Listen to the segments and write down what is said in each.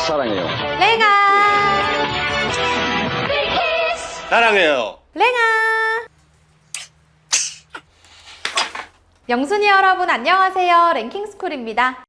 사랑해요. 랭아 사랑해요. 랭아. 영순이 여러분 안녕하세요. 랭킹스쿨입니다.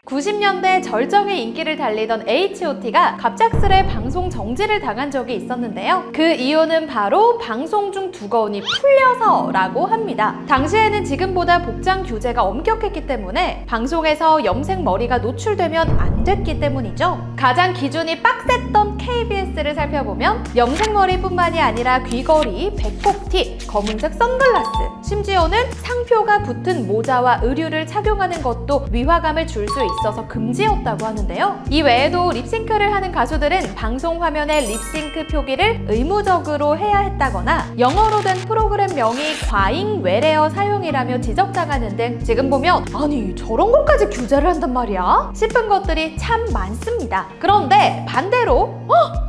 90년대 절정의 인기를 달리던 H.O.T가 갑작스레 방송 정지를 당한 적이 있었는데요. 그 이유는 바로 방송 중 두거운이 풀려서라고 합니다. 당시에는 지금보다 복장 규제가 엄격했기 때문에 방송에서 염색 머리가 노출되면 안 됐기 때문이죠. 가장 기준이 빡셌던 KBS를 살펴보면 염색 머리뿐만이 아니라 귀걸이, 백폭티, 검은색 선글라스, 심지어는 상표가 붙은 모자와 의류를 착용하는 것도 위화감을 줄 수 있어서 금지였다고 하는데요. 이 외에도 립싱크를 하는 가수들은 방송 화면에 립싱크 표기를 의무적으로 해야 했다거나 영어로 된 프로그램 명이 과잉 외래어 사용이라며 지적당하는 등 지금 보면 아니 저런 것까지 규제를 한단 말이야? 싶은 것들이 참 많습니다. 그런데 반대로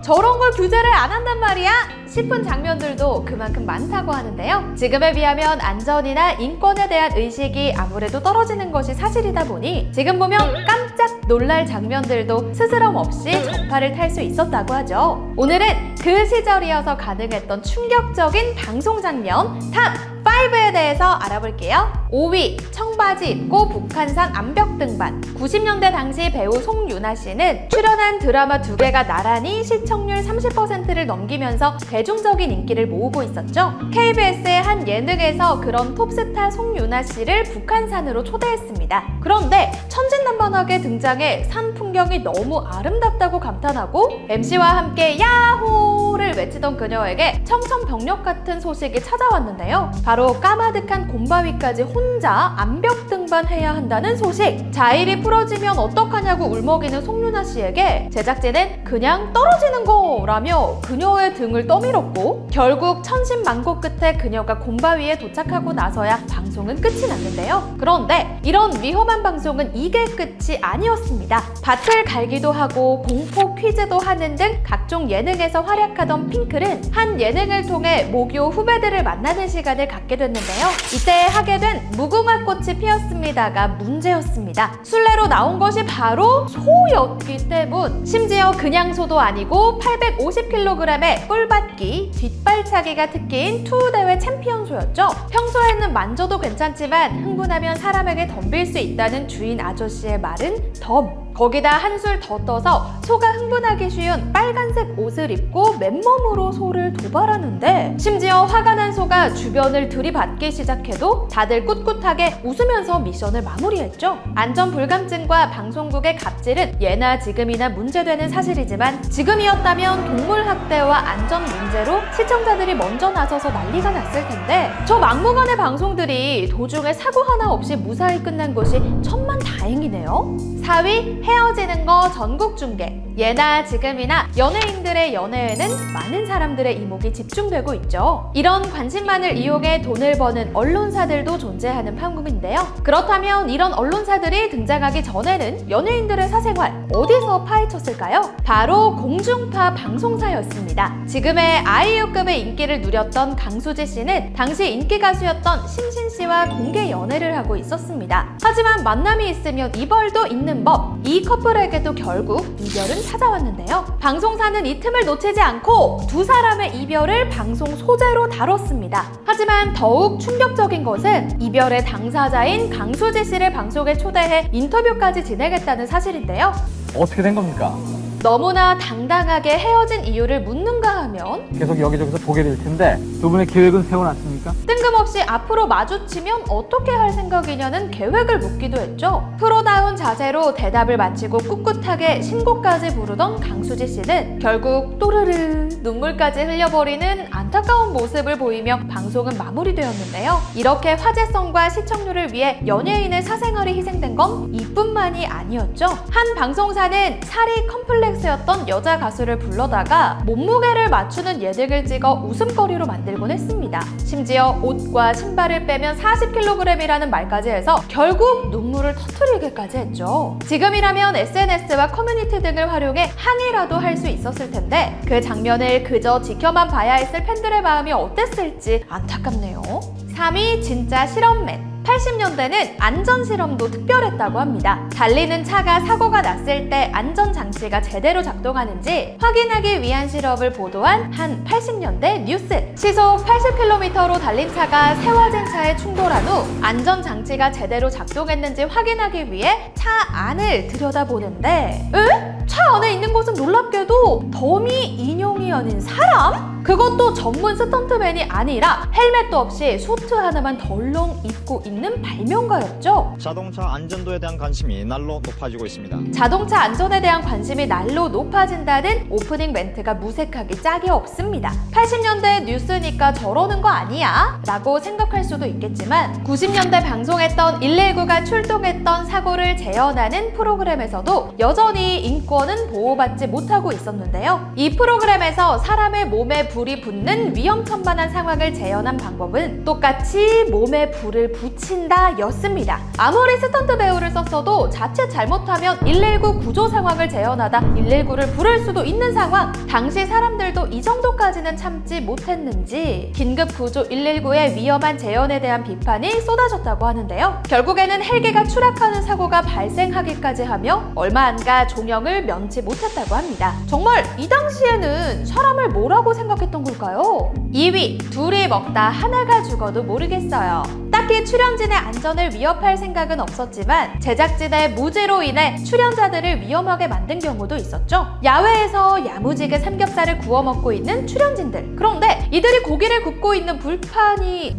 저런 걸 규제를 안 한단 말이야? 싶은 장면들도 그만큼 많다고 하는데요. 지금에 비하면 안전이나 인권에 대한 의식이 아무래도 떨어지는 것이 사실이다 보니 지금 보면 깜짝 놀랄 장면들도 스스럼 없이 전파를 탈 수 있었다고 하죠. 오늘은 그 시절이어서 가능했던 충격적인 방송 장면 탑 5에 대해서 알아볼게요. 5위, 청바지 입고 북한산 암벽 등반. 90년대 당시 배우 송유나 씨는 출연한 드라마 2개가 나란히 시청률 30%를 넘기면서 대중적인 인기를 모으고 있었죠. KBS의 한 예능에서 그런 톱스타 송유나 씨를 북한산으로 초대했습니다. 그런데 천진난만하게 등장해 산 풍경이 너무 아름답다고 감탄하고 MC와 함께 야호를 외치던 그녀에게 청천벽력 같은 소식이 찾아왔는데요. 바로 까마득한 곰바위까지 혼자 암벽 등반해야 한다는 소식. 자일이 풀어지면 어떡하냐고 울먹이는 송유나 씨에게 제작진은 그냥 떨어지는 거라며 그녀의 등을 떠밀었고 결국 천신만고 끝에 그녀가 곰바위에 도착하고 나서야 방송은 끝이 났는데요. 그런데 이런 위험한 방송은 이게 끝이 아니었습니다. 밭을 갈기도 하고 공포 퀴즈도 하는 등 각종 예능에서 활약하던 핑클은 한 예능을 통해 모교 후배들을 만나는 시간을 갖게 됐는데요. 이때 하게 된 무궁화 꽃이 피었습니다가 문제였습니다. 순례로 나온 것이 바로 소였기 때문. 심지어 그냥 소도 아니고 850kg의 뿔받기, 뒷발차기가 특기인 투우대회 챔피언 소였죠. 평소에는 만져도 괜찮지만 흥분하면 사람에게 덤빌 수 있다는 주인 아저씨의 말은 덤. 거기다 한술 더 떠서 소가 흥분하기 쉬운 빨간색 옷을 입고 맨몸으로 소를 도발하는데 심지어 화가 난 소가 주변을 들이받기 시작해도 다들 꿋꿋하게 웃으면서 미션을 마무리했죠. 안전불감증과 방송국의 갑질은 예나 지금이나 문제되는 사실이지만 지금이었다면 동물학대와 안전 문제로 시청자들이 먼저 나서서 난리가 났을 텐데 저 막무가내 방송들이 도중에 사고 하나 없이 무사히 끝난 것이 천만다행이네요. 4위 헤어지는 거 전국 중계. 예나 지금이나 연예인들의 연애에는 많은 사람들의 이목이 집중되고 있죠. 이런 관심만을 이용해 돈을 버는 언론사들도 존재하는 판국인데요. 그렇다면 이런 언론사들이 등장하기 전에는 연예인들의 사생활 어디서 파헤쳤을까요? 바로 공중파 방송사였습니다. 지금의 아이유급의 인기를 누렸던 강수지 씨는 당시 인기 가수였던 심신 씨와 공개 연애를 하고 있었습니다. 하지만 만남이 있으면 이별도 있는 법. 이 커플에게도 결국 이별은 찾아왔는데요. 방송사는 이 틈을 놓치지 않고 두 사람의 이별을 방송 소재로 다뤘습니다. 하지만 더욱 충격적인 것은 이별의 당사자인 강수지 씨를 방송에 초대해 인터뷰까지 진행했다는 사실인데요. 어떻게 된 겁니까? 너무나 당당하게 헤어진 이유를 묻는가 하면 계속 여기저기서 보게 될 텐데 두 분의 계획은 세워놨습니까? 뜬금없이 앞으로 마주치면 어떻게 할 생각이냐는 계획을 묻기도 했죠. 프로다운 자세로 대답을 마치고 꿋꿋하게 신곡까지 부르던 강수지 씨는 결국 또르르 눈물까지 흘려버리는 안타까운 모습을 보이며 방송은 마무리되었는데요. 이렇게 화제성과 시청률을 위해 연예인의 사생활이 희생된 건 이뿐만이 아니었죠. 한 방송사는 살이 컴플렉스였던 여자 가수를 불러다가 몸무게를 맞추는 예능을 찍어 웃음거리로 만들곤 했습니다. 심지어 옷과 신발을 빼면 40kg이라는 말까지 해서 결국 눈물을 터뜨리게까지 했죠. 지금이라면 SNS와 커뮤니티 등을 활용해 항의라도 할 수 있었을 텐데 그 장면을 그저 지켜만 봐야 했을 팬들의 마음이 어땠을지 안타깝네요. 3위 진짜 실험맨. 80년대는 안전실험도 특별했다고 합니다. 달리는 차가 사고가 났을 때 안전장치가 제대로 작동하는지 확인하기 위한 실험을 보도한 한 80년대 뉴스. 시속 80km로 달린 차가 세워진 차에 충돌한 후 안전장치가 제대로 작동했는지 확인하기 위해 차 안을 들여다보는데 차 안에 있는 것은 놀랍게도 더미 인형이 아닌 사람? 그것도 전문 스턴트맨이 아니라 헬멧도 없이 수트 하나만 덜렁 입고 있는 발명가였죠. 자동차 안전도에 대한 관심이 날로 높아지고 있습니다. 자동차 안전에 대한 관심이 날로 높아진다는 오프닝 멘트가 무색하기 짝이 없습니다. 80년대 뉴스니까 저러는 거 아니야? 라고 생각할 수도 있겠지만 90년대 방송했던 119가 출동했던 사고를 재현하는 프로그램에서도 여전히 인권은 보호받지 못하고 있었는데요. 이 프로그램에서 사람의 몸에 불이 붙는 위험천만한 상황을 재현한 방법은 똑같이 몸에 불을 붙인다 였습니다. 아무리 스턴트 배우를 썼어도 자칫 잘못하면 119 구조 상황을 재현하다 119를 부를 수도 있는 상황. 당시 사람들도 이 정도까지는 참지 못했는지 긴급 구조 119의 위험한 재현에 대한 비판이 쏟아졌다고 하는데요. 결국에는 헬기가 추락하는 사고가 발생하기까지 하며 얼마 안 가 종영을 면치 못했다고 합니다. 정말 이 당시에는 사람을 뭐라고 생각했던 걸까요? 2위, 둘이 먹다 하나가 죽어도 모르겠어요. 딱히 출연진의 안전을 위협할 생각은 없었지만 제작진의 무지로 인해 출연자들을 위험하게 만든 경우도 있었죠. 야외에서 야무지게 삼겹살을 구워 먹고 있는 출연진들. 그런데 이들이 고기를 굽고 있는 불판이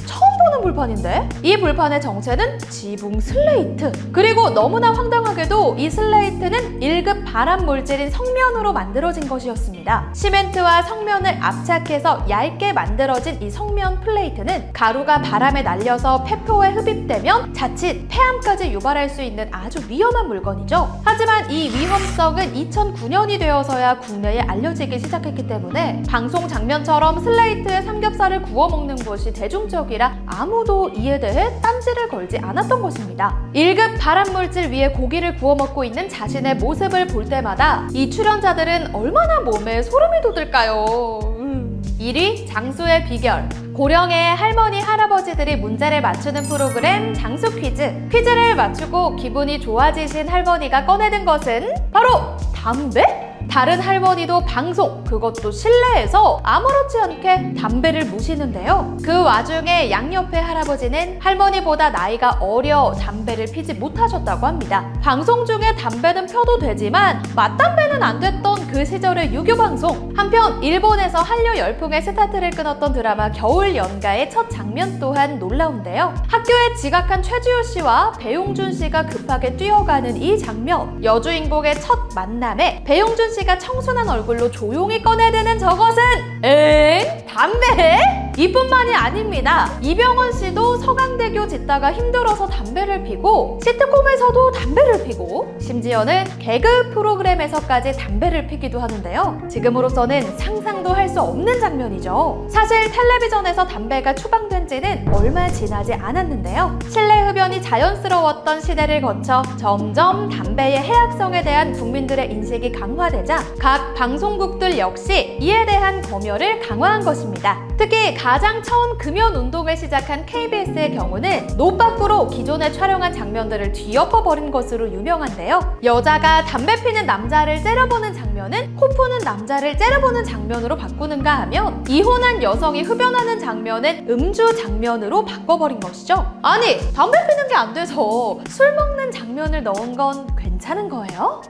처음 보는 불판인데? 이 불판의 정체는 지붕 슬레이트. 그리고 너무나 황당하게도 이 슬레이트는 1급 발암 물질인 성면으로 만들어진 것이었습니다. 시멘트와 성면을 압착해서 얇게 만들어진 이 성면 플레이트는 가루가 바람에 날려서 폐포에 흡입되면 자칫 폐암까지 유발할 수 있는 아주 위험한 물건이죠. 하지만 이 위험성은 2009년이 되어서야 국내에 알려지기 시작했기 때문에 방송 장면처럼 슬레이트에 삼겹살을 구워 먹는 것이 대중적이라 아무도 이에 대해 딴지를 걸지 않았던 것입니다. 1급 발암물질 위에 고기를 구워 먹고 있는 자신의 모습을 볼 때마다 이 출연자들은 얼마나 몸에 소름이 돋을까요? 1위 장수의 비결. 고령의 할머니, 할아버지들이 문제를 맞추는 프로그램 장수 퀴즈. 퀴즈를 맞추고 기분이 좋아지신 할머니가 꺼내든 것은 바로 담배? 다른 할머니도 방송, 그것도 실내에서 아무렇지 않게 담배를 무시는데요. 그 와중에 양옆의 할아버지는 할머니보다 나이가 어려 담배를 피지 못하셨다고 합니다. 방송 중에 담배는 펴도 되지만 맞담배는 안 됐던 그 시절의 유교 방송. 한편 일본에서 한류 열풍의 스타트를 끊었던 드라마 겨울 연가의 첫 장면 또한 놀라운데요. 학교에 지각한 최지우 씨와 배용준 씨가 급하게 뛰어가는 이 장면. 여주인공의 첫 만남에 배용준 씨가 청순한 얼굴로 조용히 꺼내드는 저것은 담배? 이뿐만이 아닙니다. 이병헌 씨도 서강대교 짓다가 힘들어서 담배를 피고 시트콤에서도 담배를 피고 심지어는 개그 프로그램에서까지 담배를 피기도 하는데요. 지금으로서는 상상도 할 수 없는 장면이죠. 사실 텔레비전에서 담배가 추방된 지는 얼마 지나지 않았는데요. 실내 흡연이 자연스러웠던 시대를 거쳐 점점 담배의 해악성에 대한 국민들의 인식이 강화되자 각 방송국들 역시 이에 대한 검열을 강화한 것입니다. 특히 가장 처음 금연 운동을 시작한 KBS의 경우는 노 밖으로 기존에 촬영한 장면들을 뒤엎어버린 것으로 유명한데요. 여자가 담배 피는 남자를 째려보는 장면은 코 푸는 남자를 째려보는 장면으로 바꾸는가 하면 이혼한 여성이 흡연하는 장면은 음주 장면으로 바꿔버린 것이죠. 아니, 담배 피는 게 안 돼서 술 먹는 장면을 넣은 건 괜찮은 거예요?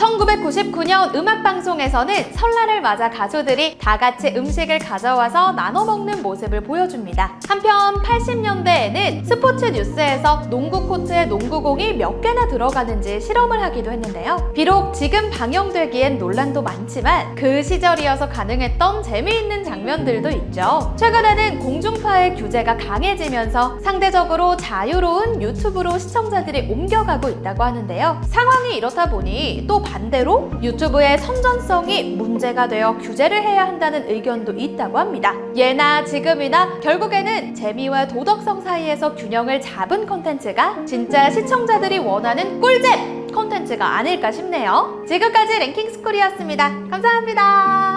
1999년 음악방송에서는 설날을 맞아 가수들이 다 같이 음식을 가져와서 나눠 먹는 모습을 보여줍니다. 한편 80년대에는 스포츠 뉴스에서 농구 코트에 농구공이 몇 개나 들어가는지 실험을 하기도 했는데요. 비록 지금 방영되기엔 논란도 많지만 그 시절이어서 가능했던 재미있는 장면들도 있죠. 최근에는 공중파의 규제가 강해지면서 상대적으로 자유로운 유튜브로 시청자들이 옮겨가고 있다고 하는데요. 상황이 이렇다 보니 또 반대로 유튜브의 선전성이 문제가 되어 규제를 해야 한다는 의견도 있다고 합니다. 예나 지금이나 결국에는 재미와 도덕성 사이에서 균형을 잡은 콘텐츠가 진짜 시청자들이 원하는 꿀잼 콘텐츠가 아닐까 싶네요. 지금까지 랭킹스쿨이었습니다. 감사합니다.